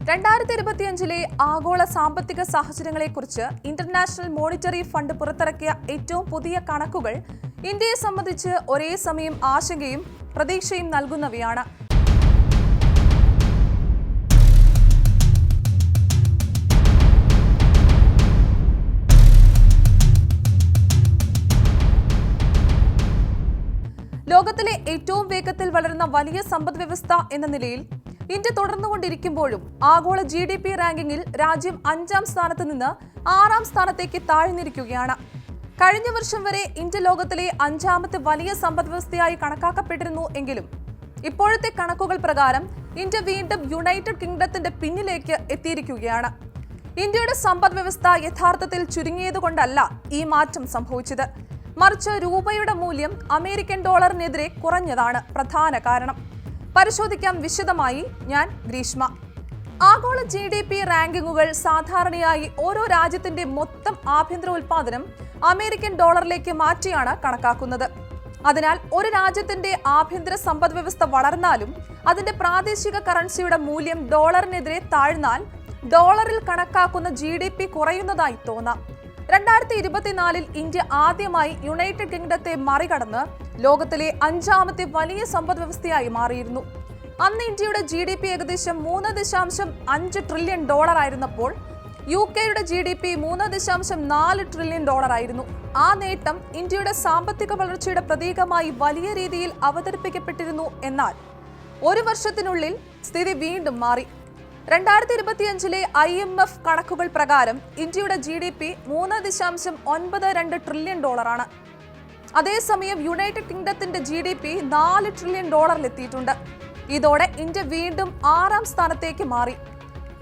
2025 ആഗോള സാമ്പത്തിക സാഹചര്യങ്ങളെക്കുറിച്ച് international monetary fund പുറത്തിറക്കിയ ഏറ്റവും പുതിയ കണക്കുകൾ ഇന്ത്യയെ സംബന്ധിച്ച് ഒരേ സമയം ആശങ്കയും പ്രതീക്ഷയും നൽകുന്നവയാണ്. ലോകത്തിലെ ഏറ്റവും വേഗത്തിൽ വളരുന്ന വലിയ സമ്പദ്വ്യവസ്ഥ എന്ന നിലയിൽ ഇന്ത്യ തുടർന്നുകൊണ്ടിരിക്കുമ്പോഴും ആഗോള GDP റാങ്കിങ്ങിൽ രാജ്യം 5ാം സ്ഥാനത്ത് നിന്ന് 6ാം സ്ഥാനത്തേക്ക് താഴ്ന്നിരിക്കുകയാണ്. കഴിഞ്ഞ വർഷം വരെ ഇന്ത്യ ലോകത്തിലെ 5ാമത്തെ വലിയ സമ്പദ്വ്യവസ്ഥയായി കണക്കാക്കപ്പെട്ടിരുന്നു എങ്കിലും ഇപ്പോഴത്തെ കണക്കുകൾ പ്രകാരം ഇന്ത്യ വീണ്ടും യുണൈറ്റഡ് കിങ്ഡത്തിന്റെ പിന്നിലേക്ക് എത്തിയിരിക്കുകയാണ്. ഇന്ത്യയുടെ സമ്പദ്വ്യവസ്ഥ യഥാർത്ഥത്തിൽ ചുരുങ്ങിയതുകൊണ്ടല്ല ഈ മാറ്റം സംഭവിച്ചത്, മറിച്ച് രൂപയുടെ മൂല്യം അമേരിക്കൻ ഡോളറിനെതിരെ കുറഞ്ഞതാണ് പ്രധാന കാരണം. പരിശോധിക്കാം വിശദമായി. ഞാൻ ഗ്രീഷ്മ. ആഗോള GDP റാങ്കിങ്ങുകൾ സാധാരണയായി ഓരോ രാജ്യത്തിന്റെ മൊത്തം ആഭ്യന്തര ഉൽപാദനം അമേരിക്കൻ ഡോളറിലേക്ക് മാറ്റിയാണ് കണക്കാക്കുന്നത്. അതിനാൽ ഒരു രാജ്യത്തിന്റെ ആഭ്യന്തര സമ്പദ്വ്യവസ്ഥ വളർന്നാലും അതിന്റെ പ്രാദേശിക കറൻസിയുടെ മൂല്യം ഡോളറിനെതിരെ താഴ്ന്നാൽ ഡോളറിൽ കണക്കാക്കുന്ന GDP കുറയുന്നതായി തോന്നാം. 2024 ഇന്ത്യ ആദ്യമായി യുണൈറ്റഡ് കിങ്ഡത്തെ മറികടന്ന് ലോകത്തിലെ 5ാമത്തെ വലിയ സമ്പദ്വ്യവസ്ഥയായി മാറിയിരുന്നു. അന്ന് ഇന്ത്യയുടെ GDP ഏകദേശം $3.5 ട്രില്യൺ ആയിരുന്നപ്പോൾ UK-യുടെ GDP $3.4 ട്രില്യൺ ആയിരുന്നു. ആ നേട്ടം ഇന്ത്യയുടെ സാമ്പത്തിക വളർച്ചയുടെ പ്രതീകമായി വലിയ രീതിയിൽ അവതരിപ്പിക്കപ്പെട്ടിരുന്നു. എന്നാൽ ഒരു വർഷത്തിനുള്ളിൽ സ്ഥിതി വീണ്ടും മാറി. 2025 IMF കണക്കുകൾ പ്രകാരം ഇന്ത്യയുടെ GDP $3.92 ട്രില്യൺ ആണ്. അതേസമയം യുണൈറ്റഡ് കിങ്ഡത്തിന്റെ GDP $4 ട്രില്യൺ എത്തിയിട്ടുണ്ട്. ഇതോടെ ഇന്ത്യ വീണ്ടും 6ാം സ്ഥാനത്തേക്ക് മാറി.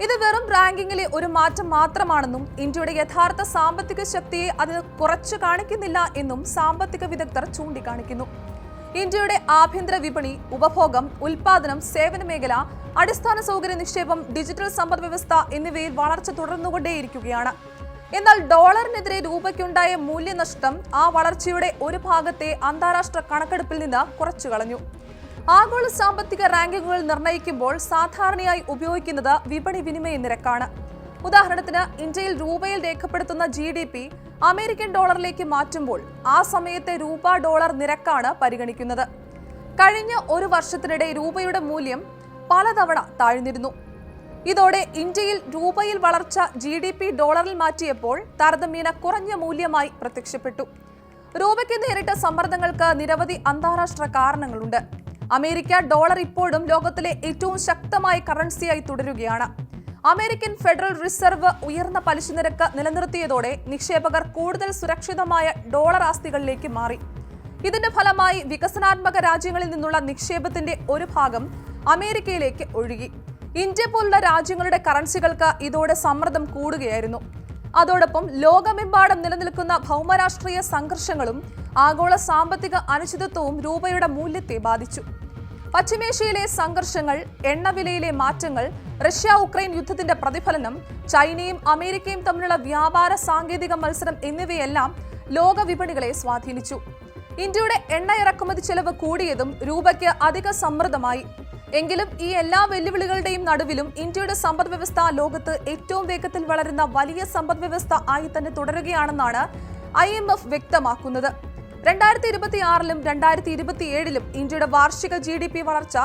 ഇത് വെറും റാങ്കിങ്ങിലെ ഒരു മാറ്റം മാത്രമാണെന്നും ഇന്ത്യയുടെ യഥാർത്ഥ സാമ്പത്തിക ശക്തിയെ അത് കുറച്ചു കാണിക്കുന്നില്ല എന്നും സാമ്പത്തിക വിദഗ്ധർ ചൂണ്ടിക്കാണിക്കുന്നു. ഇന്ത്യയുടെ ആഭ്യന്തര വിപണി, ഉപഭോഗം, ഉൽപാദനം, സേവന മേഖല, അടിസ്ഥാന സൗകര്യ നിക്ഷേപം, ഡിജിറ്റൽ സമ്പദ്വ്യവസ്ഥ എന്നിവയിൽ വളർച്ച തുടർന്നുകൊണ്ടേയിരിക്കുകയാണ്. എന്നാൽ ഡോളറിനെതിരെ രൂപയ്ക്കുണ്ടായ മൂല്യനഷ്ടം ആ വളർച്ചയുടെ ഒരു ഭാഗത്തെ അന്താരാഷ്ട്ര കണക്കെടുപ്പിൽ നിന്ന് കുറച്ചു കളഞ്ഞു. ആഗോള സാമ്പത്തിക റാങ്കിങ്ങുകൾ നിർണ്ണയിക്കുമ്പോൾ സാധാരണയായി ഉപയോഗിക്കുന്നത് വിപണി വിനിമയ നിരക്കാണ്. ഉദാഹരണത്തിന് ഇന്ത്യയിൽ രൂപയിൽ രേഖപ്പെടുത്തുന്ന GDP അമേരിക്കൻ ഡോളറിലേക്ക് മാറ്റുമ്പോൾ ആ സമയത്തെ രൂപ ഡോളർ നിരക്കാണ് പരിഗണിക്കുന്നത്. കഴിഞ്ഞ ഒരു വർഷത്തിനിടെ രൂപയുടെ മൂല്യം പലതവണ താഴ്ന്നിരുന്നു. ഇതോടെ ഇന്ത്യയിൽ രൂപയിൽ വളർച്ച GDP ഡോളറിൽ മാറ്റിയപ്പോൾ താരതമ്യേന കുറഞ്ഞ മൂല്യമായി പ്രത്യക്ഷപ്പെട്ടു. രൂപയ്ക്ക് നേരിട്ട സമ്മർദ്ദങ്ങൾക്ക് നിരവധി അന്താരാഷ്ട്ര കാരണങ്ങളുണ്ട്. അമേരിക്ക ഡോളർ ഇപ്പോഴും ലോകത്തിലെ ഏറ്റവും ശക്തമായ കറൻസിയായി തുടരുകയാണ്. അമേരിക്കൻ ഫെഡറൽ റിസർവ് ഉയർന്ന പലിശ നിരക്ക് നിലനിർത്തിയതോടെ നിക്ഷേപകർ കൂടുതൽ സുരക്ഷിതമായ ഡോളർ ആസ്തികളിലേക്ക് മാറി. ഇതിന്റെ ഫലമായി വികസനാത്മക രാജ്യങ്ങളിൽ നിന്നുള്ള നിക്ഷേപത്തിന്റെ ഒരു ഭാഗം അമേരിക്കയിലേക്ക് ഒഴുകി. ഇന്ത്യ പോലുള്ള രാജ്യങ്ങളുടെ കറൻസികൾക്ക് ഇതോടെ സമ്മർദ്ദം കൂടുകയായിരുന്നു. അതോടൊപ്പം ലോകമെമ്പാടും നിലനിൽക്കുന്ന ഭൗമരാഷ്ട്രീയ സംഘർഷങ്ങളും ആഗോള സാമ്പത്തിക അനിശ്ചിതത്വവും രൂപയുടെ മൂല്യത്തെ ബാധിച്ചു. പശ്ചിമേഷ്യയിലെ സംഘർഷങ്ങൾ, എണ്ണവിലയിലെ മാറ്റങ്ങൾ, റഷ്യ-ഉക്രൈൻ യുദ്ധത്തിന്റെ പ്രതിഫലനം, ചൈനയും അമേരിക്കയും തമ്മിലുള്ള വ്യാപാര സാങ്കേതിക മത്സരം എന്നിവയെല്ലാം ലോക വിപണികളെ സ്വാധീനിച്ചു. ഇന്ത്യയുടെ എണ്ണ ഇറക്കുമതി ചെലവ് കൂടിയതും രൂപയ്ക്ക് അധിക സമ്മർദ്ദമായി. എങ്കിലും ഈ എല്ലാ വെല്ലുവിളികളുടെയും നടുവിലും ഇന്ത്യയുടെ സമ്പദ്വ്യവസ്ഥ ലോകത്ത് ഏറ്റവും വേഗത്തിൽ വളരുന്ന വലിയ സമ്പദ്വ്യവസ്ഥ ആയി തന്നെ തുടരുകയാണെന്നാണ് IMF വ്യക്തമാക്കുന്നത്. 2026-ലും 2027-ലും ഇന്ത്യയുടെ വാർഷിക GDP വളർച്ച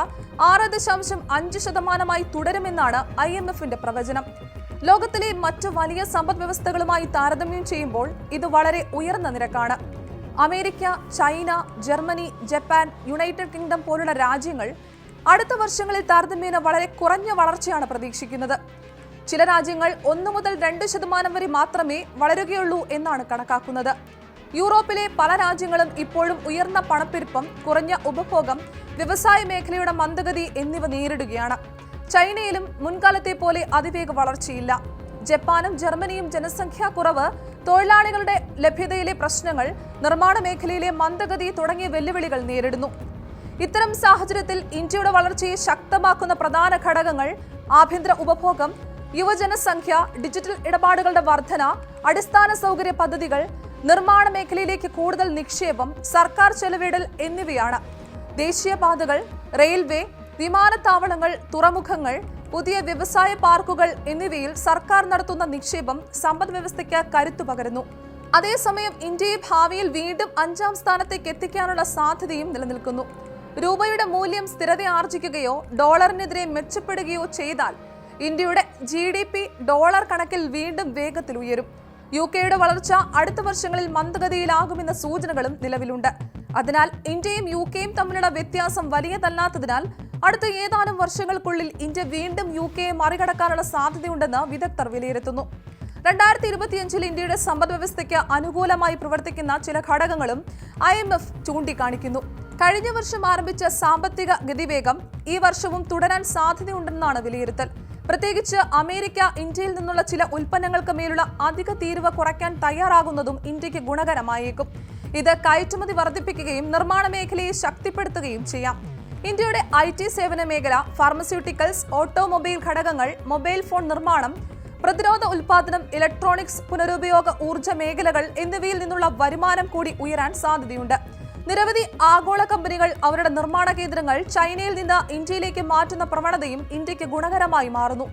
6.5% തുടരുമെന്നാണ് IMF-ന്റെ പ്രവചനം. ലോകത്തിലെ മറ്റു വലിയ സമ്പദ്വ്യവസ്ഥകളുമായി താരതമ്യം ചെയ്യുമ്പോൾ ഇത് വളരെ ഉയർന്ന നിരക്കാണ്. America, China, Germany, Japan, United kingdom പോലുള്ള രാജ്യങ്ങൾ അടുത്ത വർഷങ്ങളിൽ താരതമ്യേന വളരെ കുറഞ്ഞ വളർച്ചയാണ് പ്രതീക്ഷിക്കുന്നത്. ചില രാജ്യങ്ങൾ 1 മുതൽ 2% വരെ മാത്രമേ വളരുകയുള്ളൂ എന്നാണ് കണക്കാക്കുന്നത്. യൂറോപ്പിലെ പല രാജ്യങ്ങളും ഇപ്പോഴും ഉയർന്ന പണപ്പെരുപ്പം, കുറഞ്ഞ ഉപഭോഗം, വ്യവസായ മേഖലയുടെ മന്ദഗതി എന്നിവ നേരിടുകയാണ്. ചൈനയിലും മുൻകാലത്തെ പോലെ അതിവേഗ വളർച്ചയില്ല. ജപ്പാനും ജർമ്മനിയും ജനസംഖ്യാ കുറവ്, തൊഴിലാളികളുടെ ലഭ്യതയിലെ പ്രശ്നങ്ങൾ, നിർമ്മാണ മേഖലയിലെ മന്ദഗതി തുടങ്ങിയ വെല്ലുവിളികൾ നേരിടുന്നു. ഇത്തരം സാഹചര്യത്തിൽ ഇന്ത്യയുടെ വളർച്ചയെ ശക്തമാക്കുന്ന പ്രധാന ഘടകങ്ങൾ ആഭ്യന്തര ഉപഭോഗം, യുവജനസംഖ്യ, ഡിജിറ്റൽ ഇടപാടുകളുടെ വർധന, അടിസ്ഥാന സൗകര്യ പദ്ധതികൾ, നിർമ്മാണ മേഖലയിലേക്ക് കൂടുതൽ നിക്ഷേപം, സർക്കാർ ചെലവിടൽ എന്നിവയാണ്. ദേശീയപാതകൾ, റെയിൽവേ, വിമാനത്താവളങ്ങൾ, തുറമുഖങ്ങൾ, പുതിയ വ്യവസായ പാർക്കുകൾ എന്നിവയിൽ സർക്കാർ നടത്തുന്ന നിക്ഷേപം സമ്പദ്വ്യവസ്ഥയ്ക്ക് കരുത്തു പകരുന്നു. അതേസമയം ഇന്ത്യയെ ഭാവിയിൽ വീണ്ടും 5ാം സ്ഥാനത്തേക്ക് എത്തിക്കാനുള്ള സാധ്യതയും നിലനിൽക്കുന്നു. രൂപയുടെ മൂല്യം സ്ഥിരതയാർജിക്കുകയോ ഡോളറിനെതിരെ മെച്ചപ്പെടുകയോ ചെയ്താൽ ഇന്ത്യയുടെ GDP ഡോളർ കണക്കിൽ വീണ്ടും വേഗത്തിൽ ഉയരും. UK വളർച്ച അടുത്ത വർഷങ്ങളിൽ മന്ദഗതിയിലാകുമെന്ന സൂചനകളും നിലവിലുണ്ട്. അതിനാൽ ഇന്ത്യയും UKയും തമ്മിലുള്ള വ്യത്യാസം വലിയതല്ലാത്തതിനാൽ അടുത്ത ഏതാനും വർഷങ്ങൾക്കുള്ളിൽ ഇന്ത്യ വീണ്ടും UKയെ മറികടക്കാനുള്ള സാധ്യതയുണ്ടെന്ന് വിദഗ്ധർ വിലയിരുത്തുന്നു. 2025 ഇന്ത്യയുടെ സമ്പദ്വ്യവസ്ഥയ്ക്ക് അനുകൂലമായി പ്രവർത്തിക്കുന്ന ചില ഘടകങ്ങളും IMF ചൂണ്ടിക്കാണിക്കുന്നു. കഴിഞ്ഞ വർഷം ആരംഭിച്ച സാമ്പത്തിക ഗതിവേഗം ഈ വർഷവും തുടരാൻ സാധ്യതയുണ്ടെന്നാണ് വിലയിരുത്തൽ. പ്രത്യേകിച്ച് അമേരിക്ക ഇന്ത്യയിൽ നിന്നുള്ള ചില ഉൽപ്പന്നങ്ങൾക്ക് മേലുള്ള അധിക തീരുവ കുറയ്ക്കാൻ തയ്യാറാകുന്നതും ഇന്ത്യക്ക് ഗുണകരമായേക്കും. ഇത് കയറ്റുമതി വർദ്ധിപ്പിക്കുകയും നിർമ്മാണ മേഖലയെ ശക്തിപ്പെടുത്തുകയും ചെയ്യാം. ഇന്ത്യയുടെ IT സേവന മേഖല, ഫാർമസ്യൂട്ടിക്കൽസ്, ഓട്ടോമൊബൈൽ ഘടകങ്ങൾ, മൊബൈൽ ഫോൺ നിർമ്മാണം, പ്രതിരോധ ഉൽപാദനം, ഇലക്ട്രോണിക്സ്, പുനരുപയോഗ ഊർജ്ജ മേഖലകൾ എന്നിവയിൽ നിന്നുള്ള വരുമാനം കൂടി ഉയരാൻ സാധ്യതയുണ്ട്. നിരവധി ആഗോള കമ്പനികൾ അവരുടെ നിർമ്മാണ കേന്ദ്രങ്ങൾ ചൈനയിൽ നിന്ന് ഇന്ത്യയിലേക്ക് മാറ്റുന്ന പ്രവണതയും ഇന്ത്യക്ക് ഗുണകരമായി മാറുന്നു.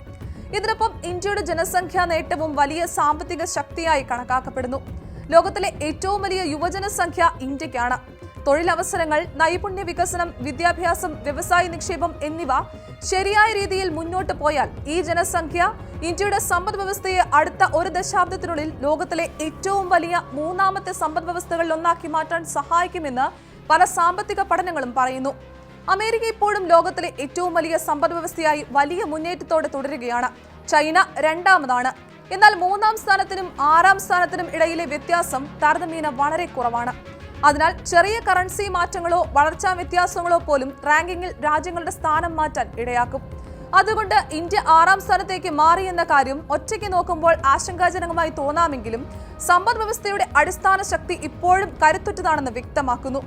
ഇതിനൊപ്പം ഇന്ത്യയുടെ ജനസംഖ്യാ നേട്ടവും വലിയ സാമ്പത്തിക ശക്തിയായി കണക്കാക്കപ്പെടുന്നു. ലോകത്തിലെ ഏറ്റവും വലിയ യുവജനസംഖ്യ ഇന്ത്യക്കാണ്. തൊഴിലവസരങ്ങൾ, നൈപുണ്യ വികസനം, വിദ്യാഭ്യാസം, വ്യവസായ നിക്ഷേപം എന്നിവ ശരിയായ രീതിയിൽ മുന്നോട്ട് പോയാൽ ഈ ജനസംഖ്യ ഇന്ത്യയുടെ സമ്പദ് വ്യവസ്ഥയെ അടുത്ത ഒരു ദശാബ്ദത്തിനുള്ളിൽ ലോകത്തിലെ ഏറ്റവും വലിയ 3ാമത്തെ സമ്പദ് വ്യവസ്ഥകളിൽ ഒന്നാക്കി മാറ്റാൻ സഹായിക്കുമെന്ന് പല സാമ്പത്തിക പഠനങ്ങളും പറയുന്നു. അമേരിക്ക ഇപ്പോഴും ലോകത്തിലെ ഏറ്റവും വലിയ സമ്പദ് വ്യവസ്ഥയായി വലിയ മുന്നേറ്റത്തോടെ തുടരുകയാണ്. ചൈന 2ാമതാണ്. എന്നാൽ 3ാം സ്ഥാനത്തിനും 6ാം സ്ഥാനത്തിനും ഇടയിലെ വ്യത്യാസം താരതമ്യേന വളരെ കുറവാണ്. അതിനാൽ ചെറിയ കറൻസി മാറ്റങ്ങളോ വളർച്ചാ വ്യത്യാസങ്ങളോ പോലും റാങ്കിങ്ങിൽ രാജ്യങ്ങളുടെ സ്ഥാനം മാറ്റാൻ ഇടയാക്കും. അതുകൊണ്ട് ഇന്ത്യ 6ാം സ്ഥാനത്തേക്ക് മാറിയെന്ന കാര്യം ഒറ്റയ്ക്ക് നോക്കുമ്പോൾ ആശങ്കാജനകമായി തോന്നാമെങ്കിലും സമ്പദ് വ്യവസ്ഥയുടെ അടിസ്ഥാന ശക്തി ഇപ്പോഴും കരുത്തുറ്റതാണെന്ന് വ്യക്തമാക്കുന്നു.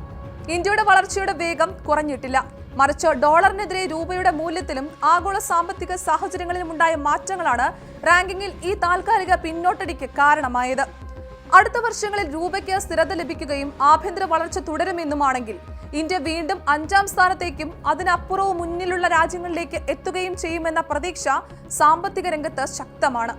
ഇന്ത്യയുടെ വളർച്ചയുടെ വേഗം കുറഞ്ഞിട്ടില്ല. മറിച്ച് ഡോളറിനെതിരെ രൂപയുടെ മൂല്യത്തിലും ആഗോള സാമ്പത്തിക സാഹചര്യങ്ങളിലും ഉണ്ടായ മാറ്റങ്ങളാണ് റാങ്കിങ്ങിൽ ഈ താൽക്കാലിക പിന്നോട്ടടിക്ക് കാരണമായത്. അടുത്ത വർഷങ്ങളിൽ രൂപയ്ക്ക് സ്ഥിരത ലഭിക്കുകയും ആഭ്യന്തര വളർച്ച തുടരുമെന്നുമാണെങ്കിൽ ഇന്ത്യ വീണ്ടും 5ാം സ്ഥാനത്തേക്കും അതിനപ്പുറവും മുന്നിലുള്ള രാജ്യങ്ങളിലേക്ക് എത്തുകയും ചെയ്യുമെന്ന പ്രതീക്ഷ സാമ്പത്തിക രംഗത്ത് ശക്തമാണ്.